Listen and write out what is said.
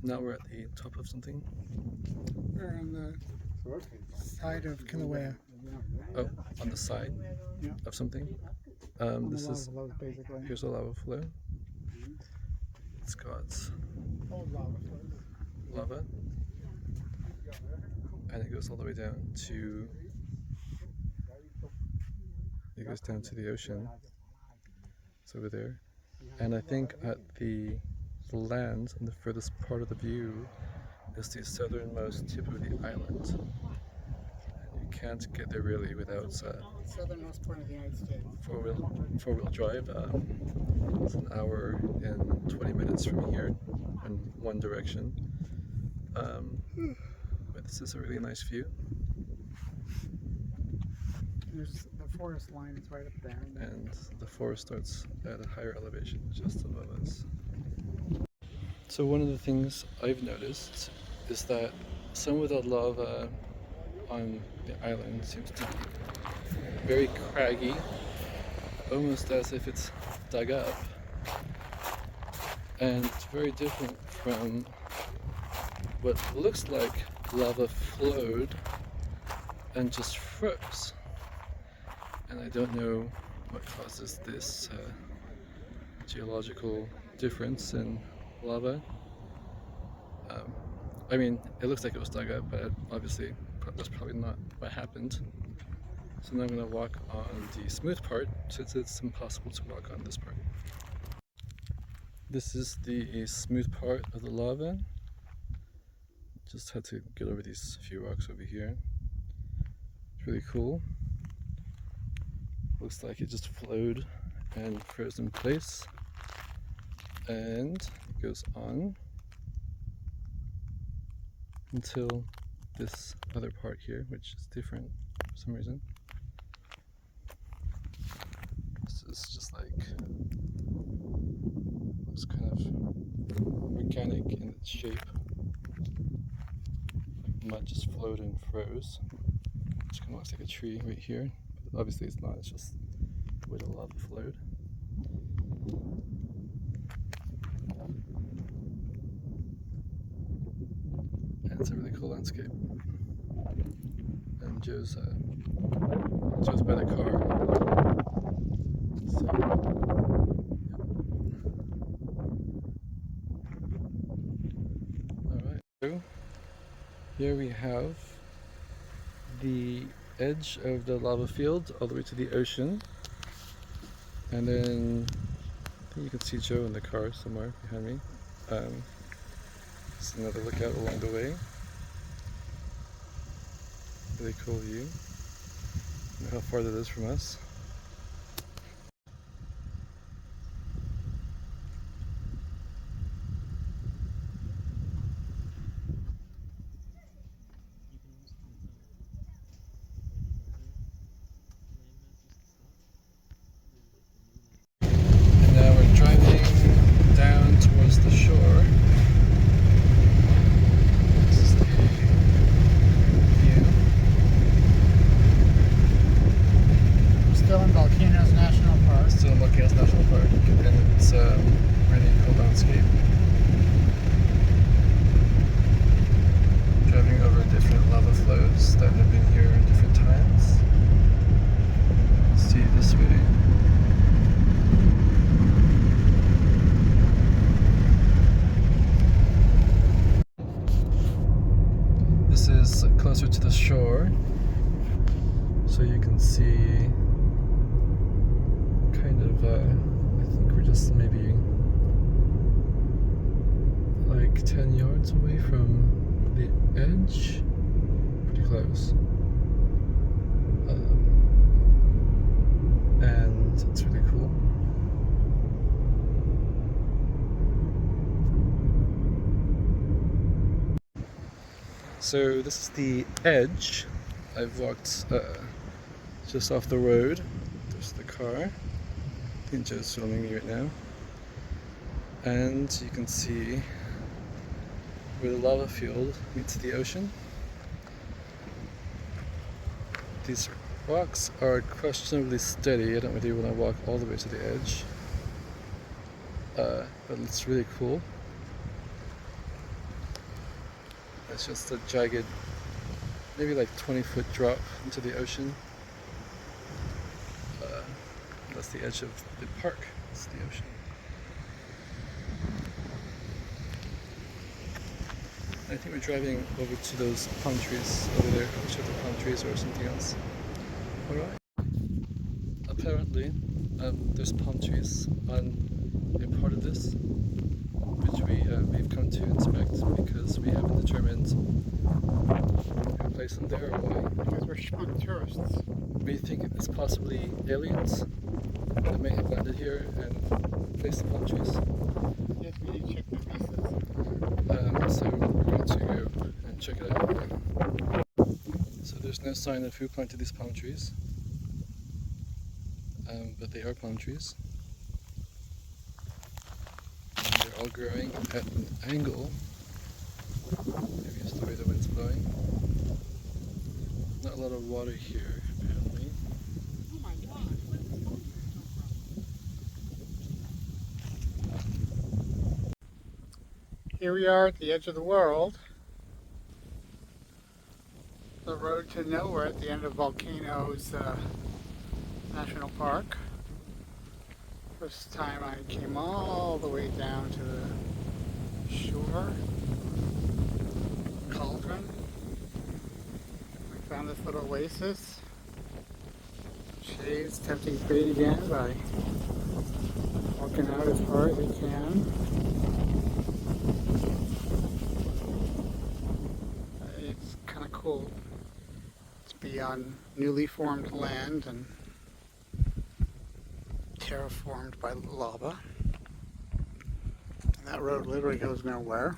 Now we're at the top of something. We're on the side of Kilauea. Oh, on the side Yeah. of something. This is basically. here's a lava flow. It's got Old lava flows. lava, and it goes all the way down to the ocean. It's over there, and I think at the land on the furthest part of the view is the southernmost tip of the island. You can't get there really without Southernmost point of the United States. four-wheel drive. It's an hour and 20 minutes from here in one direction. But this is a really nice view. There's the forest line is right up there. And the forest starts at a higher elevation just above us. So one of the things I've noticed is that some of the lava on the island seems to be very craggy, almost as if it's dug up, and it's very different from what looks like lava flowed and just froze. And I don't know what causes this geological difference in lava. I mean, it looks like it was dug up, but obviously that's probably not what happened. So now I'm going to walk on the smooth part, since it's impossible to walk on this part. This is the smooth part of the lava. Just had to get over these few rocks over here. It's really cool. Looks like it just flowed and froze in place. And it goes on until this other part here, which is different for some reason. This is just like, looks kind of organic in its shape. Like mud just flowed and froze. Which kind of looks like a tree right here. But obviously it's not, it's just the way the lava flowed. And it's a really cool landscape. And Joe's by the car. So, yeah. Alright, so here we have the edge of the lava field all the way to the ocean. And then I think you can see Joe in the car somewhere behind me. Just another lookout along the way. Really cool view. I don't know how far that is from us. And now we're driving down towards the shore. This is the view. Still in Volcano's National Park. Still in Volcano's National Park, and it's a really cool landscape. Driving over different lava flows that have been here at different times. See this way. This is closer to the shore, so you can see kind of, I think we're just maybe like 10 yards away from the edge. Pretty close. And it's really cool. So this is the edge. I've walked just off the road. There's the car. I think Joe's filming me right now. And you can see where the lava field meets the ocean. These rocks are questionably steady. I don't really want to walk all the way to the edge. But it's really cool. it's just a jagged, maybe like 20-foot drop into the ocean. That's the edge of the park. It's the ocean. I think we're driving over to those palm trees over there, which are the palm trees or something else. Alright. Apparently, there's palm trees on a part of this, which we've come to inspect because we haven't determined who placed them there or why. Because we're schmuck tourists. We think it's possibly aliens that may have landed here and placed the palm trees. Yes, we need to check the pieces. So we're going to go and check it out. So there's no sign of who planted these palm trees, but they are palm trees. And they're all growing at an angle. Maybe it's the way the wind's blowing. Not a lot of water here, apparently. Oh my God, where did this palm tree come from? Here we are at the edge of the world. The road to nowhere at the end of Volcano's National Park. First time I came all the way down to the shore. Cauldron. We found this little oasis. Shay's tempting fate again by walking out as far as we can. It's kind of cool to be on newly formed land and terraformed by lava. And that road literally goes nowhere.